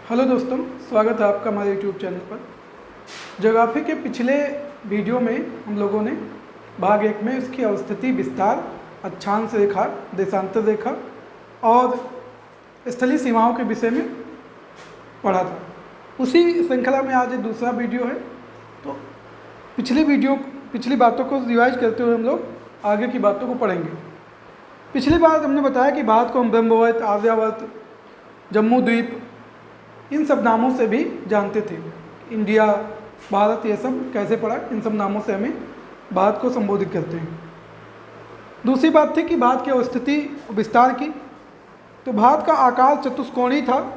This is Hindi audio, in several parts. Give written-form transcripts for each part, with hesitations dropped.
हेलो दोस्तों, स्वागत है आपका हमारे यूट्यूब चैनल पर। ज्योग्राफी के पिछले वीडियो में हम लोगों ने भाग 1 में उसकी अवस्थिति, विस्तार, अक्षांश रेखा, देशांतर रेखा और स्थलीय सीमाओं के विषय में पढ़ा था। उसी श्रृंखला में आज दूसरा वीडियो है। तो पिछली बातों को रिवाइज करते हुए हम लोग आगे की बातों को पढ़ेंगे। पिछली बार हमने बताया कि भारत को हम ब्रह्मवर्त, आर्यावर्त, जम्मू द्वीप, इन सब नामों से भी जानते थे। इंडिया, भारत, ये सब कैसे पढ़ा, इन सब नामों से हमें भारत को संबोधित करते हैं। दूसरी बात थी कि भारत की अवस्थिति विस्तार की। तो भारत का आकार चतुष्कोणीय था।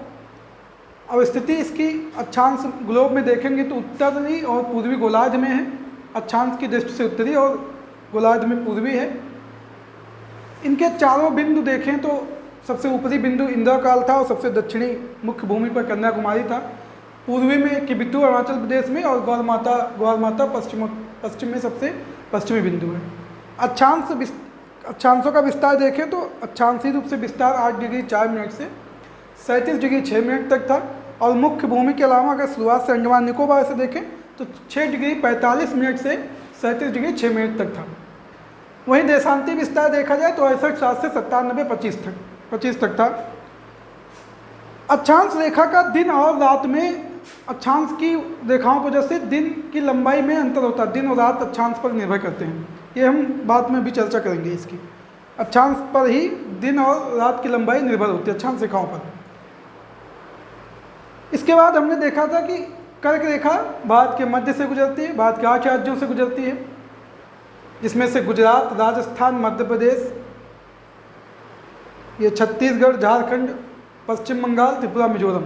अवस्थिति इसकी अक्षांश ग्लोब में देखेंगे तो उत्तरी और पूर्वी गोलार्ध में है। अक्षांश की दृष्टि से उत्तरी और गोलार्ध में पूर्वी है। इनके चारों बिंदु देखें तो सबसे ऊपरी बिंदु इंद्रकाल था और सबसे दक्षिणी मुख्य भूमि पर कन्याकुमारी था। पूर्वी में किबिथु अरुणाचल प्रदेश में और गौरमाता पश्चिम में सबसे पश्चिमी बिंदु है। अक्षांशों का विस्तार देखें तो अक्षांशीय रूप से विस्तार 8 डिग्री 4 मिनट से 37 डिग्री 6 मिनट तक था। और मुख्य भूमि के अलावा अगर शुरुआत से अंडमान निकोबार से देखें तो 6 डिग्री 45 मिनट से 37 डिग्री 6 मिनट तक था। वहीं देशांतीय विस्तार देखा जाए तो 68 से 97 25 तक था। अक्षांश रेखा का दिन और रात में अक्षांश की रेखाओं की वजह से दिन की लंबाई में अंतर होता है। दिन और रात अक्षांश पर निर्भर करते हैं। ये हम बाद में भी चर्चा करेंगे इसकी। अक्षांश पर ही दिन और रात की लंबाई निर्भर होती है, अक्षांश रेखाओं पर। इसके बाद हमने देखा था कि कर्क रेखा भारत के मध्य से गुजरती है, भारत के 8 राज्यों से गुजरती है, जिसमें से गुजरात, राजस्थान, मध्य प्रदेश, ये छत्तीसगढ़, झारखंड, पश्चिम बंगाल, त्रिपुरा, मिजोरम,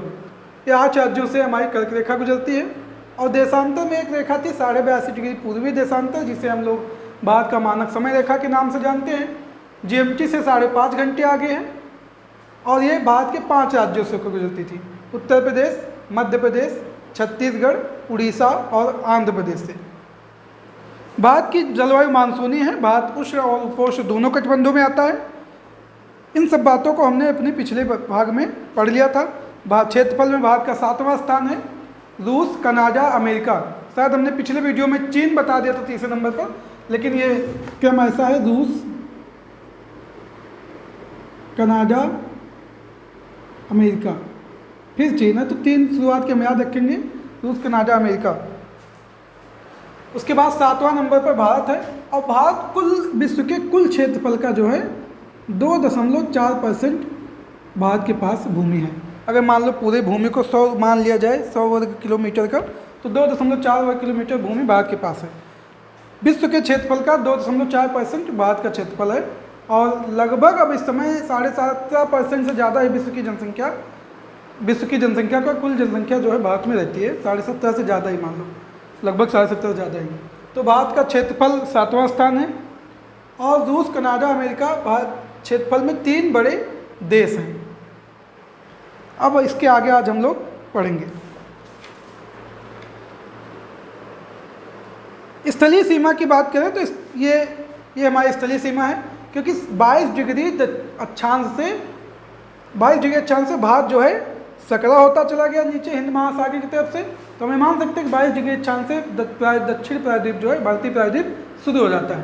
ये 8 राज्यों से हमारी कर्क रेखा गुजरती है। और देशांतर में एक रेखा थी 82.5 डिग्री पूर्वी देशांतर, जिसे हम लोग भारत का मानक समय रेखा के नाम से जानते हैं। जीएमटी से 5.5 घंटे आगे है और ये भारत के 5 राज्यों से गुजरती थी, उत्तर प्रदेश, मध्य प्रदेश, छत्तीसगढ़, उड़ीसा और आंध्र प्रदेश से। भारत की जलवायु मानसूनी है। भारत उष्ण और उपोष्ण दोनों कटिबंधों में आता है। इन सब बातों को हमने अपने पिछले भाग में पढ़ लिया था। क्षेत्रफल में भारत का 7वां स्थान है। रूस, कनाडा, अमेरिका, शायद हमने पिछले वीडियो में चीन बता दिया था 3रे नंबर पर, लेकिन ये क्रम ऐसा है: रूस, कनाडा, अमेरिका, फिर चीन है। तो 3 शुरुआत के हम याद रखेंगे: रूस, कनाडा, अमेरिका। उसके बाद 7वां नंबर पर भारत है। और भारत कुल विश्व के कुल क्षेत्रफल का जो है 2.4% भारत के पास भूमि है। अगर मान लो पूरे भूमि को 100 मान लिया जाए, 100 वर्ग किलोमीटर का, तो 2.4 वर्ग किलोमीटर भूमि भारत के पास है। विश्व के क्षेत्रफल का 2.4% भारत का क्षेत्रफल है। और लगभग अब इस समय 17.5% से ज़्यादा है विश्व की जनसंख्या का कुल जनसंख्या जो है भारत में रहती है। 17.5 से ज़्यादा ही मान लो, लगभग 17.5 से ज़्यादा ही। तो भारत का क्षेत्रफल 7वां स्थान है। और रूस, कनाडा, अमेरिका भारत क्षेत्रफल में 3 बड़े देश हैं। अब इसके आगे आज हम लोग पढ़ेंगे। स्थलीय सीमा की बात करें तो ये हमारी स्थलीय सीमा है, क्योंकि 22 डिग्री अक्षांश से भारत जो है सकरा होता चला गया नीचे हिंद महासागर की तरफ से। तो हमें मान सकते हैं कि 22 डिग्री अक्षांश से दक्षिण प्रायद्वीप जो है, भारतीय प्रायद्वीप शुरू हो जाता है।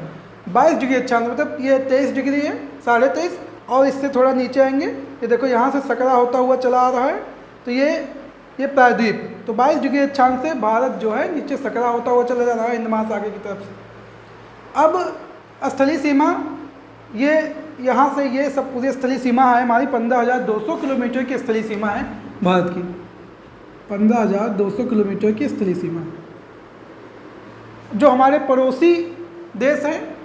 22 डिग्री अक्षांश मतलब ये 23 डिग्री है, 23.5, और इससे थोड़ा नीचे आएंगे, ये देखो यहाँ से सकरा होता हुआ चला आ रहा है। तो ये प्रायद्वीप, तो 22 डिग्री अक्षांश से भारत जो है नीचे सकरा होता हुआ चला जा रहा है हिंद महासागर की तरफ से। अब स्थलीय सीमा, ये यहाँ से ये सब पूरी स्थलीय सीमा है हमारी। 15,200 किलोमीटर की स्थलीय सीमा है भारत की। 15,200 किलोमीटर की स्थलीय सीमा। जो हमारे पड़ोसी देश हैं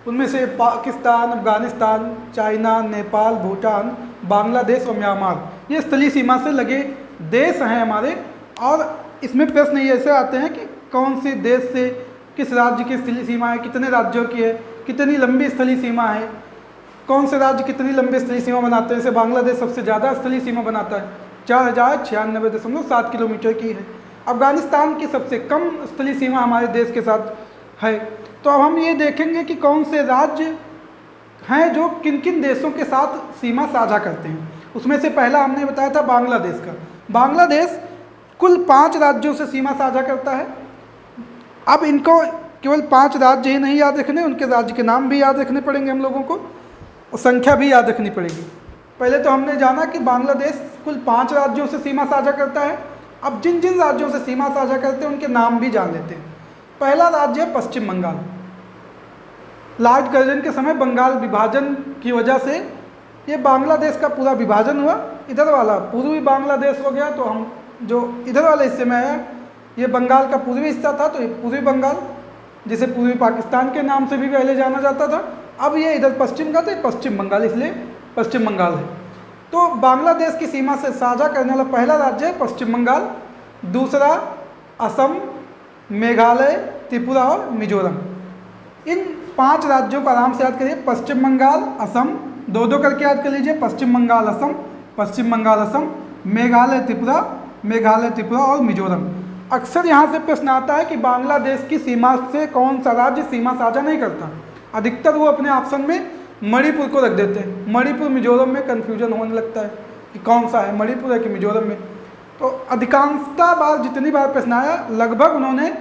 उनमें से पाकिस्तान, अफगानिस्तान, चाइना, नेपाल, भूटान, बांग्लादेश और म्यांमार, ये स्थलीय सीमा से लगे देश हैं हमारे। और इसमें प्रश्न ये ऐसे आते हैं कि कौन से देश से किस राज्य की स्थलीय सीमा है, कितने राज्यों की है, कितनी लंबी स्थलीय सीमा है, कौन से राज्य कितनी लंबी स्थलीय सीमा बनाते हैं। जैसे बांग्लादेश सबसे ज़्यादा स्थलीय सीमा बनाता है, 4096.7 किलोमीटर की है। अफगानिस्तान की सबसे कम स्थलीय सीमा हमारे देश के साथ है। तो अब हम ये देखेंगे कि कौन से राज्य हैं जो किन किन देशों के साथ सीमा साझा करते हैं। उसमें से पहला हमने बताया था बांग्लादेश का। बांग्लादेश कुल 5 राज्यों से सीमा साझा करता है। अब इनको केवल 5 राज्य ही नहीं याद रखने, उनके राज्य के नाम भी याद रखने पड़ेंगे हम लोगों को, और संख्या भी याद रखनी पड़ेगी। पहले तो हमने जाना कि बांग्लादेश कुल 5 राज्यों से सीमा साझा करता है। अब जिन जिन राज्यों से सीमा साझा करते हैं उनके नाम भी जान लेते हैं। पहला राज्य है पश्चिम बंगाल। लार्ड कर्जन के समय बंगाल विभाजन की वजह से ये बांग्लादेश का पूरा विभाजन हुआ। इधर वाला पूर्वी बांग्लादेश हो गया, तो हम जो इधर वाले हिस्से में आया ये बंगाल का पूर्वी हिस्सा था, तो ये पूर्वी बंगाल, जिसे पूर्वी पाकिस्तान के नाम से भी पहले जाना जाता था। अब ये इधर पश्चिम का, तो पश्चिम बंगाल, इसलिए पश्चिम बंगाल है। तो बांग्लादेश की सीमा से साझा करने वाला पहला राज्य है पश्चिम बंगाल, दूसरा असम, मेघालय, त्रिपुरा और मिजोरम। इन 5 राज्यों को आराम से याद करिए, पश्चिम बंगाल, असम, 2-2 करके याद कर लीजिए, पश्चिम बंगाल असम, पश्चिम बंगाल असम, मेघालय त्रिपुरा, मेघालय त्रिपुरा और मिजोरम। अक्सर यहाँ से प्रश्न आता है कि बांग्लादेश की सीमा से कौन सा राज्य सीमा साझा नहीं करता। अधिकतर वो अपने ऑप्शन में मणिपुर को रख देते हैं। मणिपुर मिजोरम में कन्फ्यूजन होने लगता है कि कौन सा है, मणिपुर है कि मिजोरम में। तो अधिकांशतः बार जितनी बार प्रश्न आया, लगभग उन्होंने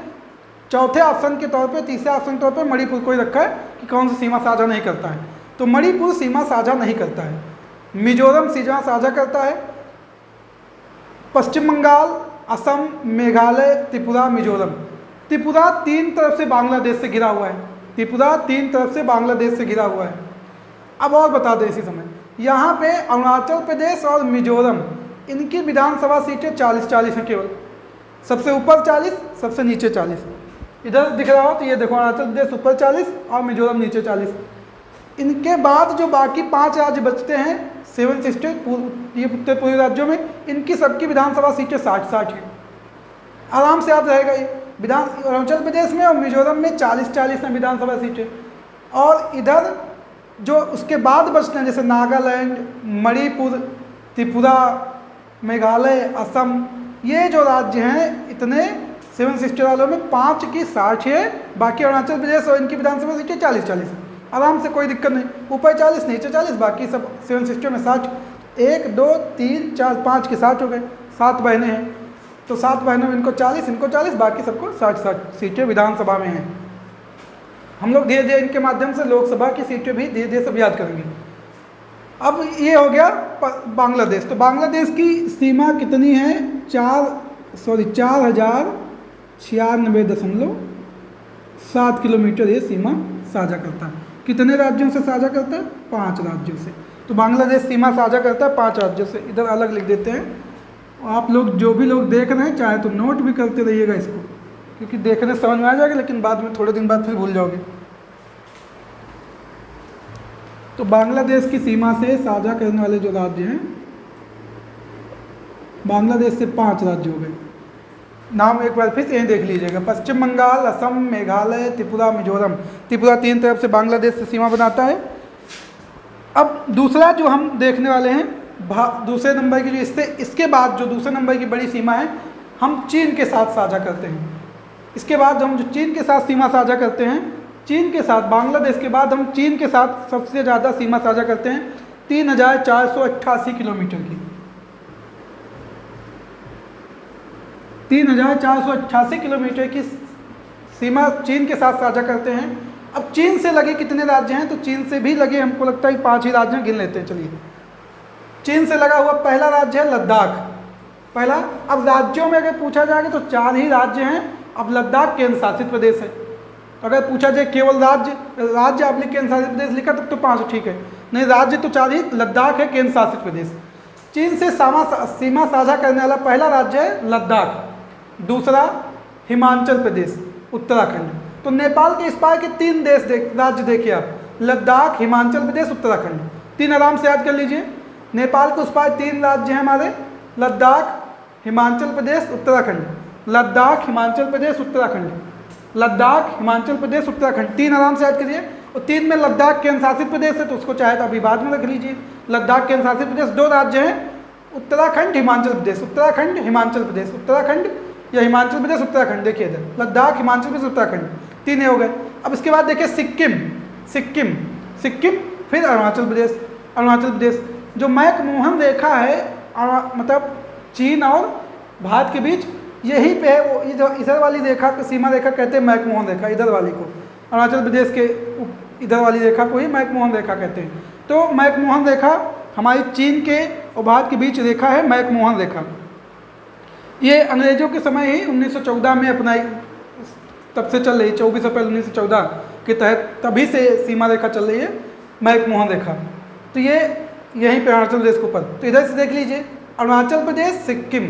चौथे ऑप्शन के तौर पे, तीसरे ऑप्शन के तौर पे मणिपुर को ही रखा है कि कौन सा सीमा साझा नहीं करता है। तो मणिपुर सीमा साझा नहीं करता है। मिजोरम सीमा साझा करता है। पश्चिम बंगाल, असम, मेघालय, त्रिपुरा, मिजोरम। त्रिपुरा 3 तरफ से बांग्लादेश से घिरा हुआ है। त्रिपुरा 3 तरफ से बांग्लादेश से घिरा हुआ है। अब और बता दें इसी समय, यहाँ पे अरुणाचल प्रदेश और मिजोरम, इनकी विधानसभा सीटें 40-40 हैं केवल। सबसे ऊपर 40, सबसे नीचे 40। इधर दिख रहा हो तो ये देखो, अरुणाचल प्रदेश ऊपर 40 और मिजोरम नीचे 40। इनके बाद जो बाकी 5 राज्य बचते हैं, 7 स्टेट, ये उत्तर पूर्वी राज्यों में, इनकी सबकी विधानसभा सीटें 60-60 हैं। आराम से याद रहेगा ये। अरुणाचल प्रदेश में और मिजोरम में 40-40 हैं विधानसभा सीटें। और इधर जो उसके बाद बचते हैं, जैसे नागालैंड, मणिपुर, त्रिपुरा, मेघालय, असम, ये जो राज्य हैं, इतने 7 स्टेट वालों में 5 की 60 है। बाकी अरुणाचल प्रदेश और इनकी विधानसभा सीटें 40-40 है। आराम से, कोई दिक्कत नहीं। ऊपर 40, नीचे 40, बाकी सब 7 स्टेट में 60। 1, 2, 3, 4, 5 के 60 हो गए। 7 बहनें हैं, तो 7 बहनों में इनको 40, इनको 40, बाकी सबको 60-60 सीटें विधानसभा में हैं। हम लोग धीरे धीरे इनके माध्यम से लोकसभा की सीटें भी धीरे धीरे सब याद करेंगे। अब ये हो गया बांग्लादेश। तो बांग्लादेश की सीमा कितनी है? 4096.7 किलोमीटर ये सीमा साझा करता है। कितने राज्यों से साझा करता है? 5 राज्यों से। तो बांग्लादेश सीमा साझा करता है 5 राज्यों से। इधर अलग लिख देते हैं। आप लोग जो भी लोग देख रहे हैं, चाहे तो नोट भी करते रहिएगा इसको, क्योंकि देखने समझ में आ जाएगा, लेकिन बाद में थोड़े दिन बाद फिर भूल जाओगे। तो बांग्लादेश की सीमा से साझा करने वाले जो राज्य हैं, बांग्लादेश से 5 राज्य हो गए। नाम एक बार फिर से यहीं देख लीजिएगा, पश्चिम बंगाल, असम, मेघालय, त्रिपुरा, मिजोरम। त्रिपुरा 3 तरफ से बांग्लादेश से सीमा बनाता है। अब दूसरा जो हम देखने वाले हैं, दूसरे नंबर की जो इसके बाद जो दूसरे नंबर की बड़ी सीमा है, हम चीन के साथ साझा करते हैं। इसके बाद हम जो चीन के साथ सीमा साझा करते हैं, चीन के साथ, बांग्लादेश के बाद हम चीन के साथ सबसे ज़्यादा सीमा साझा करते हैं, 3488 किलोमीटर की। 3488 किलोमीटर की सीमा चीन के साथ साझा करते हैं। अब चीन से लगे कितने राज्य हैं? तो चीन से भी लगे, हमको लगता है 5 ही राज्य गिन लेते हैं। चलिए, चीन से लगा हुआ पहला राज्य है लद्दाख। पहला। अब राज्यों में अगर पूछा जाएगा तो 4 ही राज्य हैं। अब लद्दाख केंद्र शासित प्रदेश है। अगर पूछा जाए केवल राज्य अब केंद्र शासित प्रदेश लिखा तब तो 5 ठीक है, नहीं राज्य तो 4 ही। लद्दाख है केंद्र शासित प्रदेश। चीन से सीमा साझा करने वाला पहला राज्य है लद्दाख, दूसरा हिमाचल प्रदेश, उत्तराखंड। तो नेपाल के इस पार के 3 राज्य देखिए आप, लद्दाख, हिमाचल प्रदेश, उत्तराखंड। 3 आराम से याद कर लीजिए। नेपाल के उस पार 3 राज्य हैं हमारे, लद्दाख, हिमाचल प्रदेश, उत्तराखंड। लद्दाख, हिमाचल प्रदेश, उत्तराखंड। लद्दाख, हिमाचल प्रदेश, उत्तराखंड। 3 आराम से याद करिए। और 3 में लद्दाख केंद्र शासित प्रदेश है, तो उसको चाहे तो अभी बाद में रख लीजिए। लद्दाख केंद्र शासित प्रदेश। 2 राज्य हैं, उत्तराखंड, हिमाचल प्रदेश। उत्तराखंड, हिमाचल प्रदेश, उत्तराखंड या हिमाचल प्रदेश, उत्तराखंड। देखिए इधर लद्दाख, हिमाचल प्रदेश, उत्तराखंड, 3 हो गए। अब इसके बाद देखिए सिक्किम, फिर अरुणाचल प्रदेश, जो मैकमोहन रेखा है मतलब चीन और भारत के बीच यहीं पे है, वो इधर वाली रेखा को सीमा रेखा कहते हैं मैकमोहन रेखा, इधर वाली को अरुणाचल प्रदेश के इधर वाली रेखा को ही मैकमोहन रेखा कहते हैं। तो मैकमोहन रेखा हमारी चीन के और भारत के बीच रेखा है मैकमोहन रेखा। ये अंग्रेजों के समय ही 1914 में अपनाई, तब से चल रही 24 अप्रैल 1914 के तहत तभी से सीमा रेखा चल रही है मैकमोहन रेखा। तो ये यहीं पे अरुणाचल प्रदेश के ऊपर, तो इधर से देख लीजिए अरुणाचल प्रदेश सिक्किम,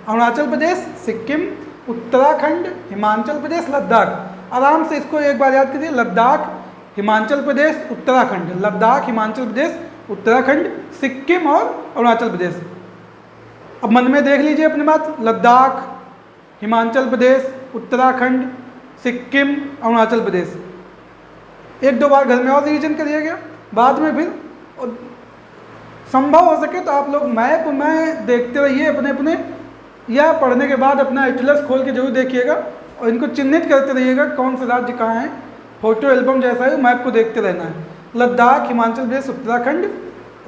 अरुणाचल प्रदेश सिक्किम, उत्तराखंड, हिमाचल प्रदेश, लद्दाख। आराम से इसको एक बार याद करिए, लद्दाख, हिमाचल प्रदेश, उत्तराखंड, लद्दाख, हिमाचल प्रदेश, उत्तराखंड, सिक्किम और अरुणाचल प्रदेश। अब मन में देख लीजिए अपनी बात, लद्दाख, हिमाचल प्रदेश, उत्तराखंड, सिक्किम, अरुणाचल प्रदेश। एक दो बार घर में और रिवीजन करिएगा, बाद में फिर संभव हो सके तो आप लोग मैप में देखते रहिए अपने अपने, या पढ़ने के बाद अपना एटलस खोल के जरूर देखिएगा और इनको चिन्हित करते रहिएगा कौन से राज्य कहाँ हैं। फोटो एल्बम जैसा है मैप को देखते रहना है। लद्दाख, हिमाचल प्रदेश, उत्तराखंड,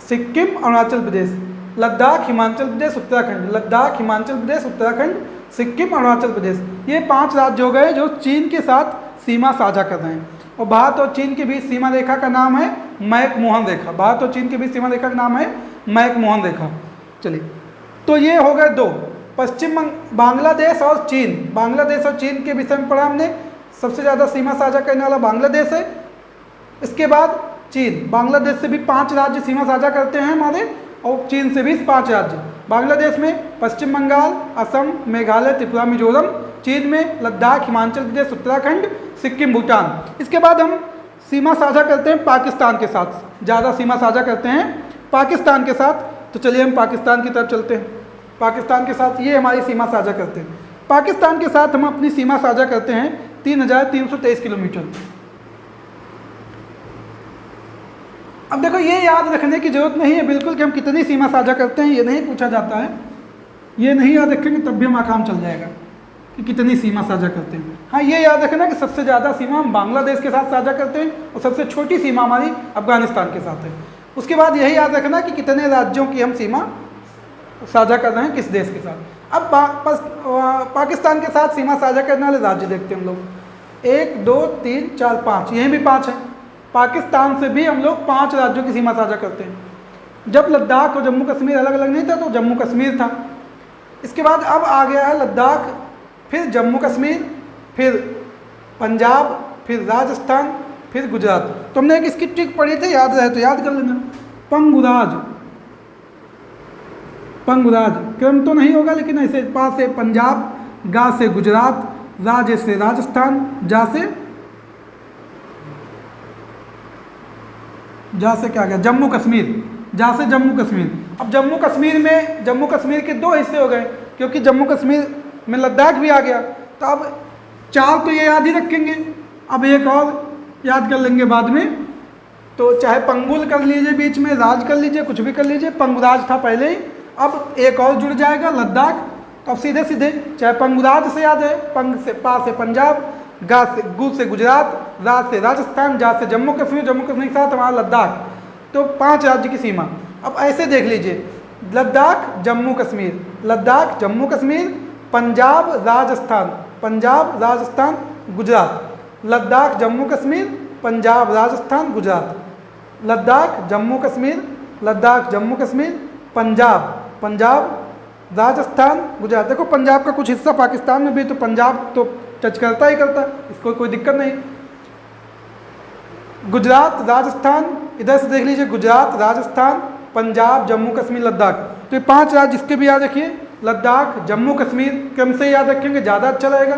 सिक्किम, अरुणाचल प्रदेश, लद्दाख, हिमाचल प्रदेश, उत्तराखंड, लद्दाख, हिमाचल प्रदेश, उत्तराखंड, सिक्किम, अरुणाचल प्रदेश। ये 5 राज्य हो गए जो चीन के साथ सीमा साझा कर रहे हैं। और भारत और चीन के बीच सीमा रेखा का नाम है मैकमोहन रेखा। भारत और चीन के बीच सीमा रेखा का नाम है मैकमोहन रेखा। चलिए, तो ये हो गए 2। पश्चिम बांग्लादेश और चीन, बांग्लादेश और चीन के विषय में पढ़ा हमने। सबसे ज़्यादा सीमा साझा करने वाला बांग्लादेश है, इसके बाद चीन। बांग्लादेश से भी 5 राज्य सीमा साझा करते हैं हमारे, और चीन से भी 5 राज्य। बांग्लादेश में पश्चिम बंगाल, असम, मेघालय, त्रिपुरा, मिजोरम। चीन में लद्दाख, हिमाचल प्रदेश, उत्तराखंड, सिक्किम, भूटान। इसके बाद हम सीमा साझा करते हैं पाकिस्तान के साथ, ज़्यादा सीमा साझा करते हैं पाकिस्तान के साथ। तो चलिए हम पाकिस्तान की तरफ चलते हैं। पाकिस्तान के साथ ये हमारी सीमा साझा करते हैं। पाकिस्तान के साथ हम अपनी सीमा साझा करते हैं 3323 किलोमीटर। अब देखो, ये याद रखने की जरूरत नहीं है बिल्कुल कि हम कितनी सीमा साझा करते हैं, ये नहीं पूछा जाता है। ये नहीं याद रखेंगे तब भी हमारा काम चल जाएगा कि कितनी सीमा साझा करते हैं। हाँ, ये याद रखना कि सबसे ज़्यादा सीमा हम बांग्लादेश के साथ साझा करते हैं और सबसे छोटी सीमा हमारी अफगानिस्तान के साथ है। उसके बाद यही याद रखना कि कितने राज्यों की हम सीमा साझा कर रहे हैं किस देश के साथ। अब पाकिस्तान के साथ सीमा साझा करने वाले राज्य देखते हैं हम लोग। 1 2 3 4 5, यहीं भी 5 है। पाकिस्तान से भी हम लोग 5 राज्यों की सीमा साझा करते हैं। जब लद्दाख और जम्मू कश्मीर अलग अलग नहीं था तो जम्मू कश्मीर था। इसके बाद अब आ गया है लद्दाख, फिर जम्मू कश्मीर, फिर पंजाब, फिर राजस्थान, फिर गुजरात। तो हमने एक इसकी ट्रिक पढ़ी थी, याद रहे तो याद कर लेना। पंगुराज, पंगुराज क्रम तो नहीं होगा लेकिन ऐसे पा से पंजाब, गा से गुजरात, राज से राजस्थान, जा से क्या गया जम्मू कश्मीर, जा से जम्मू कश्मीर। अब जम्मू कश्मीर के 2 हिस्से हो गए क्योंकि जम्मू कश्मीर में लद्दाख भी आ गया। तो अब 4 तो ये याद ही रखेंगे, अब एक और याद कर लेंगे बाद में। तो चाहे पंगुल कर लीजिए, बीच में राज कर लीजिए, कुछ भी कर लीजिए। पंगुराज था पहले ही, अब एक और जुड़ जाएगा लद्दाख। तो अब सीधे सीधे चाहे पंगुराज से याद है, पंग से पा से पंजाब, गा से गु से गुजरात, राज से राजस्थान, जा से जम्मू कश्मीर, जम्मू कश्मीर के साथ हमारा लद्दाख। तो 5 राज्य की सीमा। अब ऐसे देख लीजिए, लद्दाख जम्मू कश्मीर, लद्दाख जम्मू कश्मीर, पंजाब राजस्थान, पंजाब राजस्थान गुजरात, लद्दाख जम्मू कश्मीर, पंजाब राजस्थान गुजरात, लद्दाख जम्मू कश्मीर, लद्दाख जम्मू कश्मीर, पंजाब राजस्थान गुजरात। देखो पंजाब का कुछ हिस्सा पाकिस्तान में भी, तो पंजाब तो टच करता ही करता, इसको कोई दिक्कत नहीं। गुजरात राजस्थान, इधर से देख लीजिए, गुजरात राजस्थान, पंजाब, जम्मू कश्मीर, लद्दाख। तो ये 5 राज्य इसके भी याद रखिए। लद्दाख जम्मू कश्मीर क्रम से याद रखेंगे, ज़्यादा अच्छा रहेगा।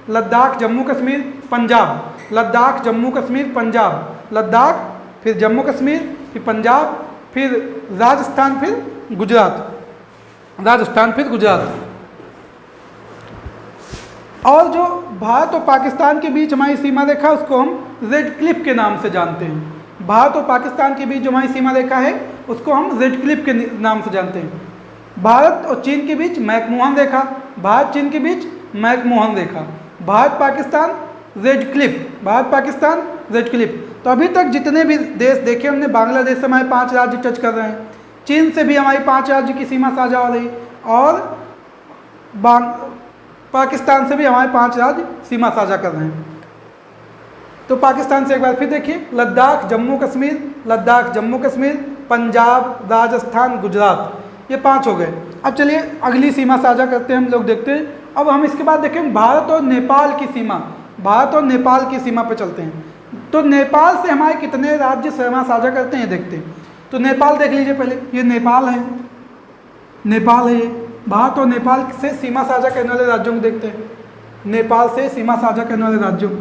लद्दाख जम्मू कश्मीर पंजाब, लद्दाख जम्मू कश्मीर पंजाब, लद्दाख फिर जम्मू कश्मीर, फिर पंजाब, फिर राजस्थान, फिर गुजरात, राजस्थान फिर गुजरात। और जो भारत और पाकिस्तान के बीच हमारी सीमा रेखा, उसको हम रेड क्लिफ के नाम से जानते हैं। भारत और पाकिस्तान के बीच जो हमारी सीमा रेखा है उसको हम रेड क्लिफ के नाम से जानते हैं। भारत और चीन के बीच मैकमोहन रेखा, भारत चीन के बीच मैकमोहन रेखा, Bharat Pakistan Radcliffe, Bharat Pakistan Radcliffe. तो अभी तक जितने भी देश देखे हमने, बांग्लादेश से हमारे 5 राज्य टच कर रहे हैं, चीन से भी हमारी 5 राज्य की सीमा साझा हो रही, और पाकिस्तान से भी हमारे 5 राज्य सीमा साझा कर रहे हैं। तो पाकिस्तान से एक बार फिर देखिए, लद्दाख जम्मू कश्मीर, लद्दाख जम्मू कश्मीर, पंजाब, राजस्थान, गुजरात, ये 5 हो गए। अब चलिए अगली सीमा साझा करते हैं हम लोग, देखते हैं। अब हम इसके बाद देखें भारत और नेपाल की सीमा, भारत और नेपाल की सीमा पर चलते हैं। तो नेपाल से हमारे कितने राज्य सीमा साझा करते हैं देखते हैं। तो नेपाल देख लीजिए पहले, ये नेपाल है, नेपाल है ये। भारत और नेपाल से सीमा साझा करने वाले राज्यों को देखते हैं, नेपाल से सीमा साझा करने वाले राज्यों को,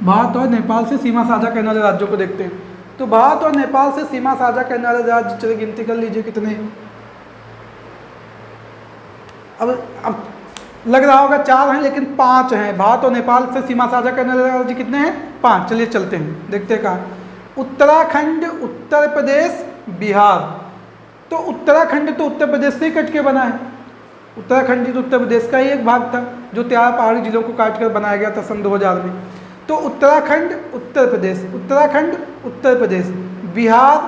भारत और नेपाल से सीमा साझा करने वाले राज्यों को देखते हैं। तो भारत और नेपाल से सीमा साझा करने वाले राज्य, चलिए गिनती कर लीजिए कितने। अब लग रहा होगा 4 हैं, लेकिन 5 हैं। भारत और नेपाल से सीमा साझा करने वाले राज्य कितने हैं? 5। चलिए चलते हैं, देखते हैं कहाँ। उत्तराखंड, उत्तर प्रदेश, बिहार। तो उत्तराखंड तो उत्तर प्रदेश से ही कट के बना है। उत्तराखंड तो उत्तर प्रदेश का ही एक भाग था, जो 13 पहाड़ी जिलों को काट कर बनाया गया था सन 2000 में। तो उत्तराखंड, उत्तर प्रदेश, उत्तराखंड, उत्तर प्रदेश, बिहार,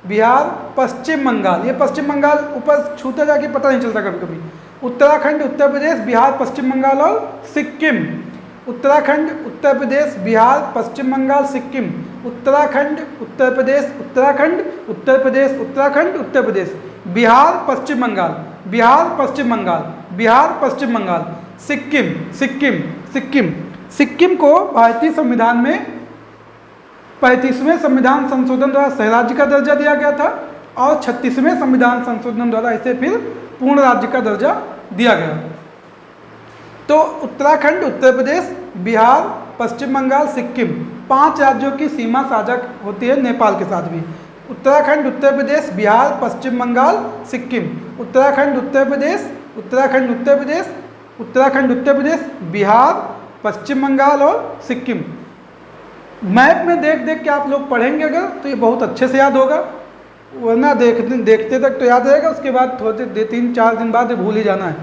बिहार, पश्चिम बंगाल। ये पश्चिम बंगाल ऊपर छूता जाके पता नहीं चलता कभी कभी। उत्तराखंड, उत्तर प्रदेश, बिहार, पश्चिम बंगाल और सिक्किम। उत्तराखंड, उत्तर प्रदेश, बिहार, पश्चिम बंगाल, सिक्किम। उत्तराखंड, उत्तर प्रदेश, उत्तराखंड, उत्तर प्रदेश, उत्तराखंड, उत्तर प्रदेश, बिहार, पश्चिम बंगाल, बिहार, पश्चिम बंगाल, बिहार, पश्चिम बंगाल, सिक्किम, सिक्किम, सिक्किम। सिक्किम को भारतीय संविधान में 35वें संविधान संशोधन द्वारा सह राज्य का दर्जा दिया गया था, और 36वें संविधान संशोधन द्वारा इसे फिर पूर्ण राज्य का दर्जा दिया गया। तो उत्तराखंड, उत्तर प्रदेश, बिहार, पश्चिम बंगाल, सिक्किम, 5 राज्यों की सीमा साझा होती है नेपाल के साथ भी। उत्तराखंड, उत्तर प्रदेश, बिहार, पश्चिम बंगाल, सिक्किम। उत्तराखंड, उत्तर प्रदेश, उत्तराखंड, उत्तर प्रदेश, उत्तराखंड, उत्तर प्रदेश, बिहार, पश्चिम बंगाल और सिक्किम। मैप में देख देख के आप लोग पढ़ेंगे अगर, तो ये बहुत अच्छे से याद होगा, वरना देखते तक तो याद रहेगा, उसके बाद थोड़े 3-4 दिन बाद भूल ही जाना है।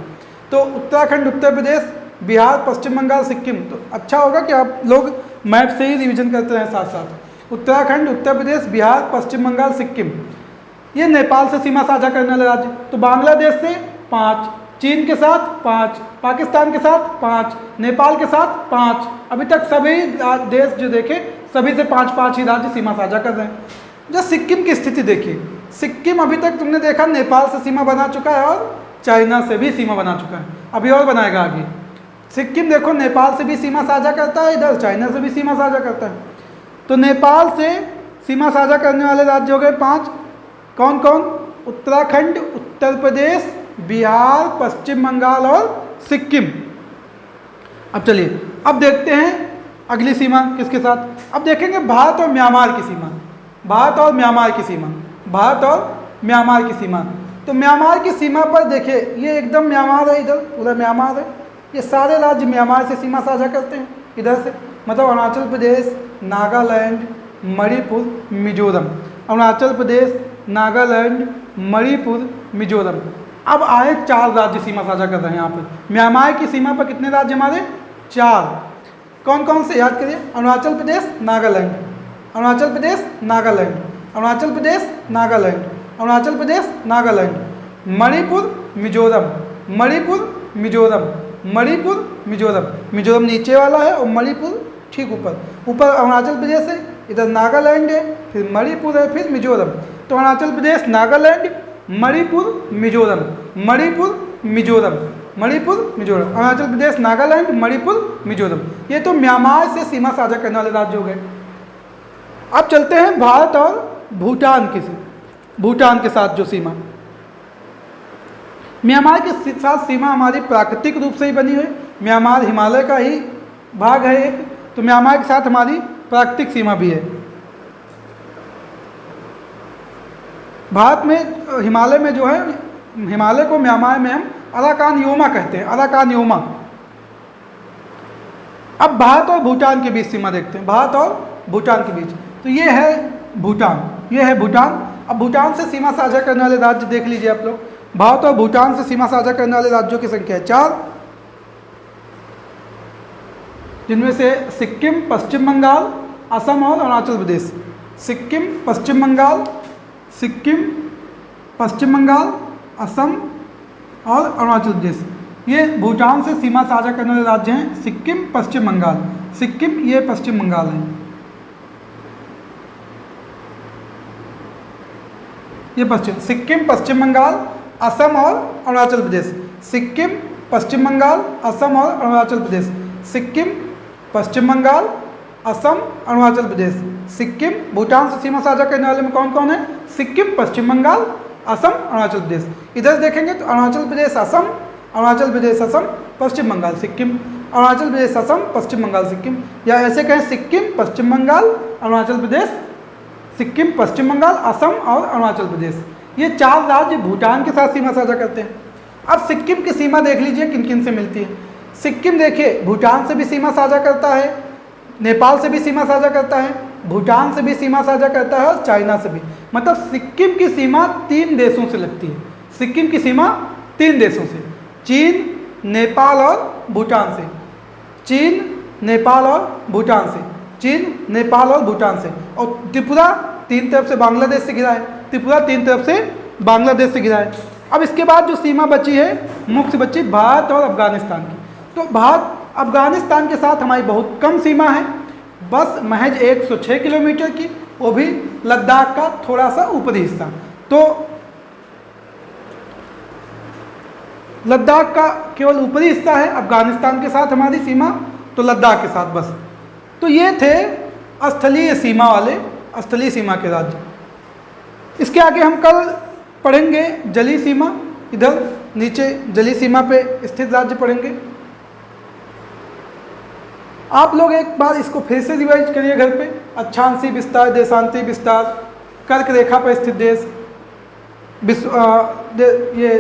तो उत्तराखंड, उत्तर प्रदेश, बिहार, पश्चिम बंगाल, सिक्किम। तो अच्छा होगा कि आप लोग मैप से ही रिवीजन करते रहें साथ साथ। उत्तराखंड, उत्तर प्रदेश, बिहार, पश्चिम बंगाल, सिक्किम, ये नेपाल से सीमा साझा करने वाले राज्य। तो बांग्लादेश से 5, चीन के साथ 5, पाकिस्तान के साथ 5, नेपाल के साथ 5। अभी तक सभी देश जो देखे, सभी से 5-5 ही राज्य सीमा साझा कर रहे हैं। जो सिक्किम की स्थिति देखिए, सिक्किम अभी तक तुमने देखा नेपाल से सीमा बना चुका है और चाइना से भी सीमा बना चुका है, अभी और बनाएगा आगे। सिक्किम देखो नेपाल से भी सीमा साझा करता है, इधर चाइना से भी सीमा साझा करता है। तो नेपाल से सीमा साझा करने वाले राज्य हो गए 5। कौन कौन? उत्तराखंड, उत्तर प्रदेश, बिहार, पश्चिम बंगाल और सिक्किम। अब चलिए अब देखते हैं अगली सीमा किसके साथ। अब देखेंगे भारत और म्यांमार की सीमा, भारत और म्यांमार की सीमा, भारत और म्यांमार की सीमा। तो म्यांमार की सीमा पर देखिए, ये एकदम म्यांमार है, इधर पूरा म्यांमार है। ये सारे राज्य म्यांमार से सीमा साझा करते हैं इधर से, मतलब अरुणाचल प्रदेश, नागालैंड, मणिपुर, मिजोरम। अरुणाचल प्रदेश, नागालैंड, मणिपुर, मिजोरम। अब आए 4 राज्य सीमा साझा कर रहे हैं यहाँ पर। म्यांमार की सीमा पर कितने राज्य हमारे? 4। कौन कौन से याद करिए? अरुणाचल प्रदेश, नागालैंड, अरुणाचल प्रदेश, नागालैंड, अरुणाचल प्रदेश, नागालैंड, अरुणाचल प्रदेश, नागालैंड, मणिपुर, मिजोरम, मणिपुर, मिजोरम, मणिपुर, मिजोरम। मिजोरम नीचे वाला है और मणिपुर ठीक ऊपर। ऊपर अरुणाचल प्रदेश है, इधर नागालैंड है, फिर मणिपुर है, फिर मिजोरम। तो अरुणाचल प्रदेश, नागालैंड, मणिपुर, मिजोरम, मणिपुर, मिजोरम, मणिपुर, मिजोरम, अरुणाचल प्रदेश, नागालैंड, मणिपुर, मिजोरम। ये तो म्यांमार से सीमा साझा करने वाले राज्य हो गए। अब चलते हैं भारत और भूटान की, भूटान के साथ जो सीमा। म्यांमार के साथ सीमा हमारी प्राकृतिक रूप से ही बनी है। म्यांमार हिमालय का ही भाग है एक, तो म्यांमार के साथ हमारी प्राकृतिक सीमा भी है। भारत में हिमालय में जो है, हिमालय को म्यांमार में हम अराकान योमा कहते हैं, अराकान योमा। अब भारत और भूटान के बीच सीमा देखते हैं, भारत और भूटान के बीच। तो ये है भूटान, ये है भूटान। अब भूटान से सीमा साझा करने वाले राज्य देख लीजिए आप लोग। भारत और भूटान से सीमा साझा करने वाले राज्यों की संख्या है 4, जिनमें से सिक्किम, पश्चिम बंगाल, असम और अरुणाचल प्रदेश। सिक्किम, पश्चिम बंगाल, सिक्किम, पश्चिम बंगाल, असम और अरुणाचल प्रदेश। ये भूटान से सीमा साझा करने वाले राज्य हैं। सिक्किम, पश्चिम बंगाल, सिक्किम ये पश्चिम बंगाल है, ये पश्चिम, सिक्किम, पश्चिम बंगाल, असम और अरुणाचल प्रदेश। सिक्किम, पश्चिम बंगाल, असम और अरुणाचल प्रदेश। सिक्किम, पश्चिम बंगाल, असम, अरुणाचल प्रदेश। सिक्किम, भूटान से सीमा साझा करने वाले में कौन कौन है? सिक्किम, पश्चिम बंगाल, असम, अरुणाचल प्रदेश। इधर देखेंगे तो अरुणाचल प्रदेश, असम, अरुणाचल प्रदेश, असम, पश्चिम बंगाल, सिक्किम, अरुणाचल प्रदेश, असम, पश्चिम बंगाल, सिक्किम, या ऐसे कहें सिक्किम, पश्चिम बंगाल, अरुणाचल प्रदेश, सिक्किम, पश्चिम बंगाल, असम और अरुणाचल प्रदेश। ये 4 राज्य भूटान के साथ सीमा साझा करते हैं। अब सिक्किम की सीमा देख लीजिए किन किन से मिलती है। सिक्किम देखिए भूटान से भी सीमा साझा करता है, नेपाल से भी सीमा साझा करता है, भूटान से भी सीमा साझा करता है और चाइना से भी। मतलब सिक्किम की सीमा 3 देशों से लगती है। सिक्किम की सीमा 3 देशों से, चीन, नेपाल और भूटान से। चीन, नेपाल और भूटान से, चीन, नेपाल और भूटान से। और त्रिपुरा 3 तरफ से बांग्लादेश से घिरा है, त्रिपुरा 3 तरफ से बांग्लादेश से घिरा है। अब इसके बाद जो सीमा बची है, मुख्य बची भारत और अफगानिस्तान की। तो भारत अफगानिस्तान के साथ हमारी बहुत कम सीमा है, बस महज 106 किलोमीटर की, वो भी लद्दाख का थोड़ा सा ऊपरी हिस्सा। तो लद्दाख का केवल ऊपरी हिस्सा है अफगानिस्तान के साथ हमारी सीमा, तो लद्दाख के साथ बस। तो ये थे स्थलीय सीमा वाले, स्थलीय सीमा के राज्य। इसके आगे हम कल पढ़ेंगे जलीय सीमा, इधर नीचे जलीय सीमा पे स्थित राज्य पढ़ेंगे। आप लोग एक बार इसको फिर से रिवाइज करिए घर पे। अक्षांशीय विस्तार, देशांतरीय विस्तार, कर्क रेखा पर स्थित देश, ये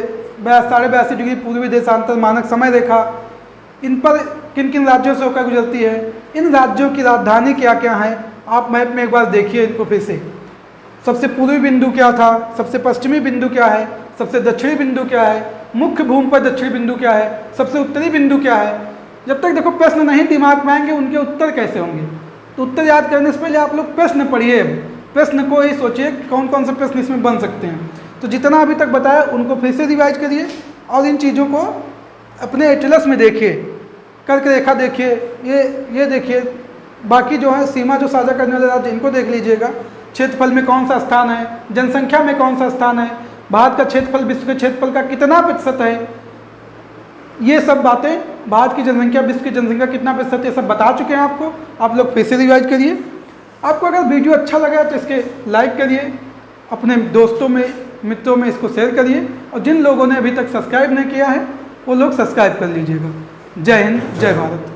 82.5 डिग्री पूर्वी देशांतर मानक समय रेखा, इन पर किन किन राज्यों से होकर गुजरती है, इन राज्यों की राजधानी क्या क्या है, आप मैप में एक बार देखिए इनको फिर से। सबसे पूर्वी बिंदु क्या था, सबसे पश्चिमी बिंदु क्या है, सबसे दक्षिणी बिंदु क्या है, मुख्य भूमि पर दक्षिणी बिंदु क्या है, सबसे उत्तरी बिंदु क्या है। जब तक देखो प्रश्न नहीं दिमाग में आएंगे उनके उत्तर कैसे होंगे। तो उत्तर याद करने से पहले आप लोग प्रश्न पढ़िए, प्रश्न को ही सोचिए कौन कौन से प्रश्न इसमें बन सकते हैं। तो जितना अभी तक बताया उनको फिर से रिवाइज करिए और इन चीज़ों को अपने एटलस में देखिए, कर्क रेखा देखिए, ये देखिए, बाकी जो है सीमा जो साझा करने वाले राज्य इनको देख लीजिएगा। क्षेत्रफल में कौन सा स्थान है, जनसंख्या में कौन सा स्थान है, भारत का क्षेत्रफल विश्व के क्षेत्रफल का कितना प्रतिशत है, ये सब बातें, भारत की जनसंख्या विश्व की जनसंख्या कितना प्रतिशत, ये सब बता चुके हैं आपको। आप लोग फिर से रिवाइज करिए। आपको अगर वीडियो अच्छा लगा तो इसके लाइक करिए, अपने दोस्तों में मित्रों में इसको शेयर करिए, और जिन लोगों ने अभी तक सब्सक्राइब नहीं किया है वो लोग सब्सक्राइब कर लीजिएगा। जय हिंद, जय भारत।